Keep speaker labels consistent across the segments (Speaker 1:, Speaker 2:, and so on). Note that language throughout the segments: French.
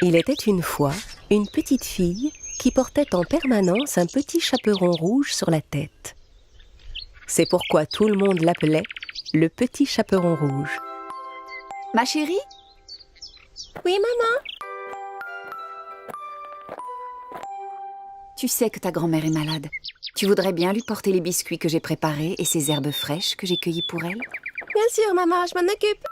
Speaker 1: Il était une fois une petite fille qui portait en permanence un petit chaperon rouge sur la tête. C'est pourquoi tout le monde l'appelait le petit chaperon rouge.
Speaker 2: Ma chérie?
Speaker 3: Oui, maman?
Speaker 2: Tu sais que ta grand-mère est malade. Tu voudrais bien lui porter les biscuits que j'ai préparés et ces herbes fraîches que j'ai cueillies pour elle?
Speaker 3: Bien sûr, maman, je m'en occupe.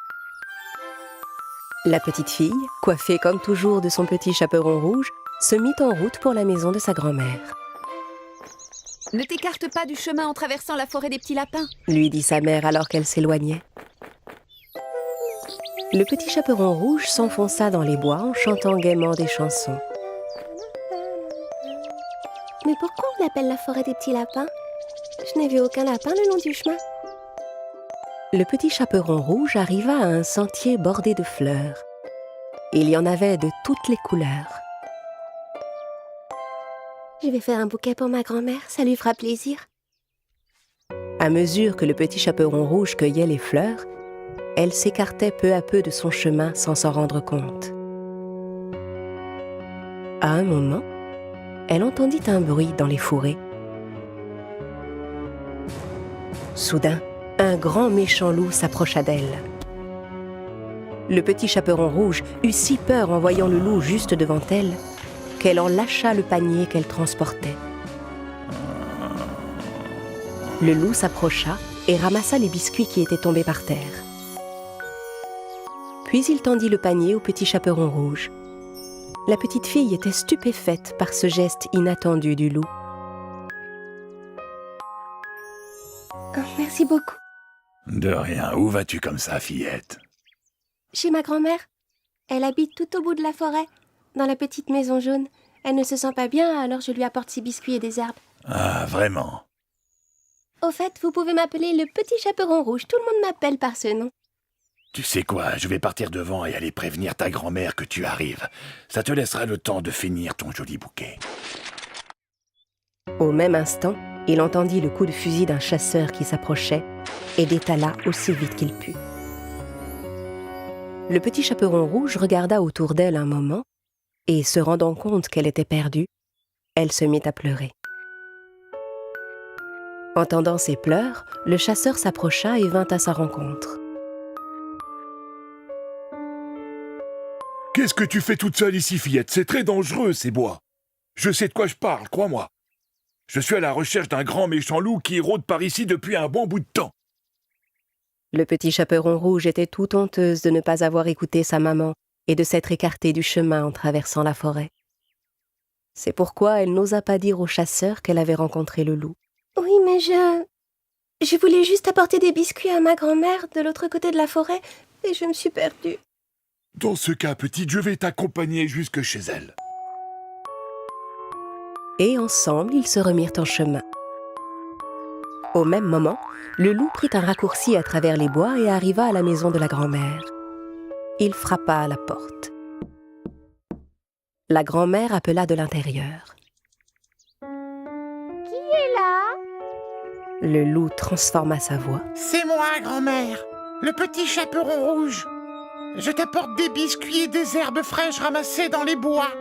Speaker 1: La petite fille, coiffée comme toujours de son petit chaperon rouge, se mit en route pour la maison de sa grand-mère.
Speaker 2: « Ne t'écarte pas du chemin en traversant la forêt des petits lapins !»
Speaker 1: lui dit sa mère alors qu'elle s'éloignait. Le petit chaperon rouge s'enfonça dans les bois en chantant gaiement des chansons.
Speaker 3: Mais pourquoi on l'appelle la forêt des petits lapins? Je n'ai vu aucun lapin le long du chemin.
Speaker 1: Le petit chaperon rouge arriva à un sentier bordé de fleurs. Il y en avait de toutes les couleurs.
Speaker 3: Je vais faire un bouquet pour ma grand-mère, ça lui fera plaisir.
Speaker 1: À mesure que le petit chaperon rouge cueillait les fleurs, elle s'écartait peu à peu de son chemin sans s'en rendre compte. À un moment, elle entendit un bruit dans les fourrés. Soudain, un grand méchant loup s'approcha d'elle. Le petit chaperon rouge eut si peur en voyant le loup juste devant elle qu'elle en lâcha le panier qu'elle transportait. Le loup s'approcha et ramassa les biscuits qui étaient tombés par terre. Puis il tendit le panier au petit chaperon rouge. La petite fille était stupéfaite par ce geste inattendu du loup.
Speaker 3: Oh, merci beaucoup.
Speaker 4: De rien, où vas-tu comme ça, fillette?
Speaker 3: Chez ma grand-mère. Elle habite tout au bout de la forêt, dans la petite maison jaune. Elle ne se sent pas bien, alors je lui apporte ses biscuits et des herbes.
Speaker 4: Ah, vraiment?
Speaker 3: Au fait, vous pouvez m'appeler le petit chaperon rouge. Tout le monde m'appelle par ce nom.
Speaker 4: Tu sais quoi, je vais partir devant et aller prévenir ta grand-mère que tu arrives. Ça te laissera le temps de finir ton joli bouquet.
Speaker 1: Au même instant, il entendit le coup de fusil d'un chasseur qui s'approchait et détala aussi vite qu'il put. Le petit chaperon rouge regarda autour d'elle un moment et, se rendant compte qu'elle était perdue, elle se mit à pleurer. Entendant ses pleurs, le chasseur s'approcha et vint à sa rencontre.
Speaker 4: « Qu'est-ce que tu fais toute seule ici, fillette? C'est très dangereux, ces bois. Je sais de quoi je parle, crois-moi. Je suis à la recherche d'un grand méchant loup qui rôde par ici depuis un bon bout de temps. »
Speaker 1: Le petit chaperon rouge était tout honteuse de ne pas avoir écouté sa maman et de s'être écartée du chemin en traversant la forêt. C'est pourquoi elle n'osa pas dire au chasseur qu'elle avait rencontré le loup.
Speaker 3: Oui, mais je voulais juste apporter des biscuits à ma grand-mère de l'autre côté de la forêt et je me suis perdue.
Speaker 4: Dans ce cas, petite, je vais t'accompagner jusque chez elle.
Speaker 1: Et ensemble, ils se remirent en chemin. Au même moment, le loup prit un raccourci à travers les bois et arriva à la maison de la grand-mère. Il frappa à la porte. La grand-mère appela de l'intérieur.
Speaker 3: Qui est là?
Speaker 1: Le loup transforma sa voix.
Speaker 5: C'est moi, grand-mère, le petit chaperon rouge. Je t'apporte des biscuits et des herbes fraîches ramassées dans les bois.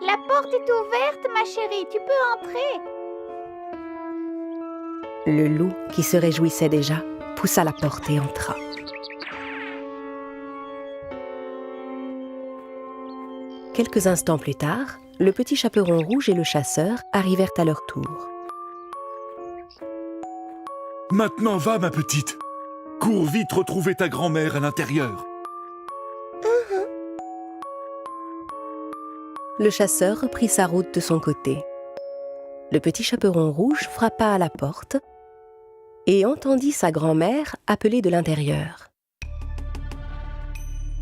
Speaker 3: La porte est ouverte, ma chérie, tu peux entrer.
Speaker 1: Le loup, qui se réjouissait déjà, poussa la porte et entra. Quelques instants plus tard, le petit chaperon rouge et le chasseur arrivèrent à leur tour.
Speaker 4: « Maintenant va, ma petite. Cours vite retrouver ta grand-mère à l'intérieur. »
Speaker 1: Le chasseur reprit sa route de son côté. Le petit chaperon rouge frappa à la porte et entendit sa grand-mère appeler de l'intérieur.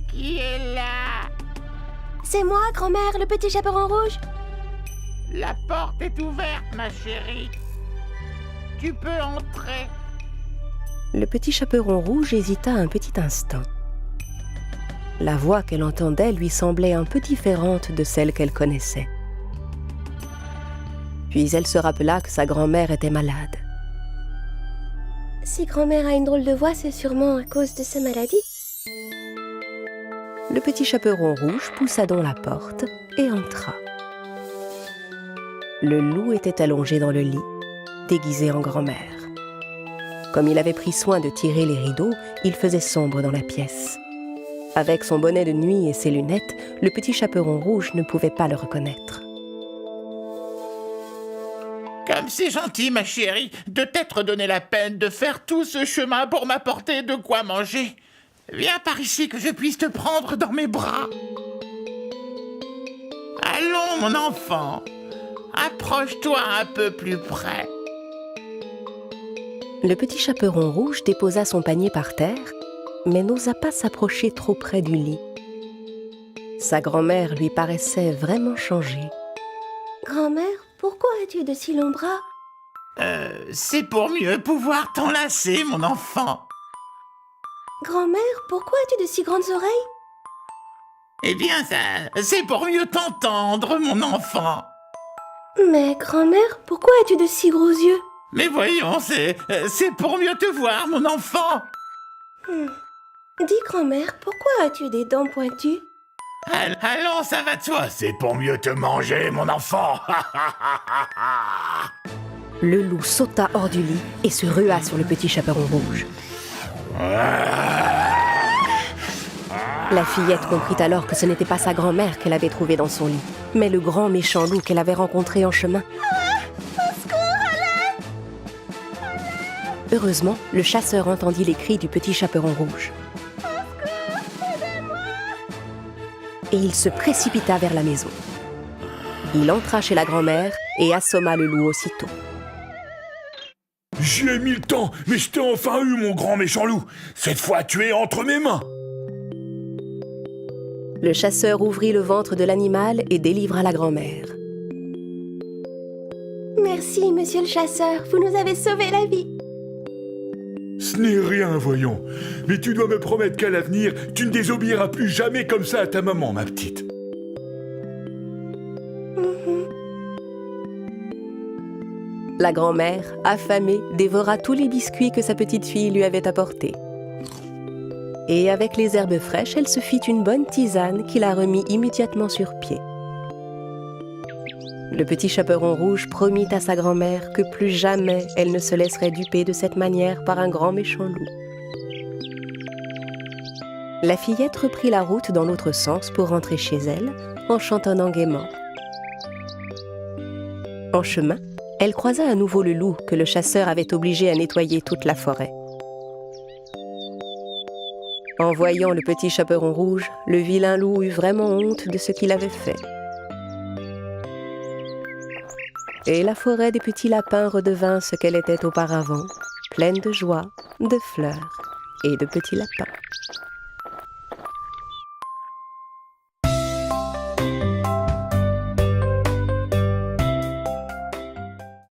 Speaker 5: Qui est là?
Speaker 3: C'est moi, grand-mère, le petit chaperon rouge.
Speaker 5: La porte est ouverte, ma chérie. Tu peux entrer.
Speaker 1: Le petit chaperon rouge hésita un petit instant. La voix qu'elle entendait lui semblait un peu différente de celle qu'elle connaissait. Puis elle se rappela que sa grand-mère était malade.
Speaker 3: Si grand-mère a une drôle de voix, c'est sûrement à cause de sa maladie.
Speaker 1: Le Le petit chaperon rouge poussa donc la porte et entra. Le loup était allongé dans le lit, déguisé en grand-mère. Comme il avait pris soin de tirer les rideaux, il faisait sombre dans la pièce. Avec son bonnet de nuit et ses lunettes, le petit chaperon rouge ne pouvait pas le reconnaître.
Speaker 5: Comme c'est gentil, ma chérie, de t'être donné la peine de faire tout ce chemin pour m'apporter de quoi manger. Viens par ici que je puisse te prendre dans mes bras. Allons, mon enfant, approche-toi un peu plus près.
Speaker 1: Le petit chaperon rouge déposa son panier par terre, mais n'osa pas s'approcher trop près du lit. Sa grand-mère lui paraissait vraiment changée.
Speaker 3: Grand-mère, pourquoi as-tu de si longs bras?
Speaker 5: C'est pour mieux pouvoir t'enlacer, mon enfant.
Speaker 3: Grand-mère, pourquoi as-tu de si grandes oreilles?
Speaker 5: Eh bien, c'est pour mieux t'entendre, mon enfant.
Speaker 3: Mais grand-mère, pourquoi as-tu de si gros yeux?
Speaker 5: Mais voyons, c'est pour mieux te voir, mon enfant.
Speaker 3: Dis grand-mère, pourquoi as-tu des dents pointues?
Speaker 5: Allons, ça va de soi, c'est pour mieux te manger, mon enfant.
Speaker 1: Le loup sauta hors du lit et se rua sur le petit chaperon rouge. La fillette comprit alors que ce n'était pas sa grand-mère qu'elle avait trouvée dans son lit, mais le grand méchant loup qu'elle avait rencontré en chemin. Heureusement, le chasseur entendit les cris du petit chaperon rouge. Et il se précipita vers la maison. Il entra chez la grand-mère et assomma le loup aussitôt.
Speaker 4: J'y ai mis le temps, mais je t'ai enfin eu, mon grand méchant loup. Cette fois, tu es entre mes mains.
Speaker 1: Le chasseur ouvrit le ventre de l'animal et délivra la grand-mère.
Speaker 3: Merci, monsieur le chasseur, vous nous avez sauvé la vie.
Speaker 4: Ce n'est rien, voyons. Mais tu dois me promettre qu'à l'avenir, tu ne désobéiras plus jamais comme ça à ta maman, ma petite.
Speaker 1: La grand-mère, affamée, dévora tous les biscuits que sa petite fille lui avait apportés. Et avec les herbes fraîches, elle se fit une bonne tisane qui la remit immédiatement sur pied. Le petit chaperon rouge promit à sa grand-mère que plus jamais elle ne se laisserait duper de cette manière par un grand méchant loup. La fillette reprit la route dans l'autre sens pour rentrer chez elle, en chantonnant gaiement. En chemin, elle croisa à nouveau le loup que le chasseur avait obligé à nettoyer toute la forêt. En voyant le petit chaperon rouge, le vilain loup eut vraiment honte de ce qu'il avait fait. Et la forêt des petits lapins redevint ce qu'elle était auparavant, pleine de joie, de fleurs et de petits lapins.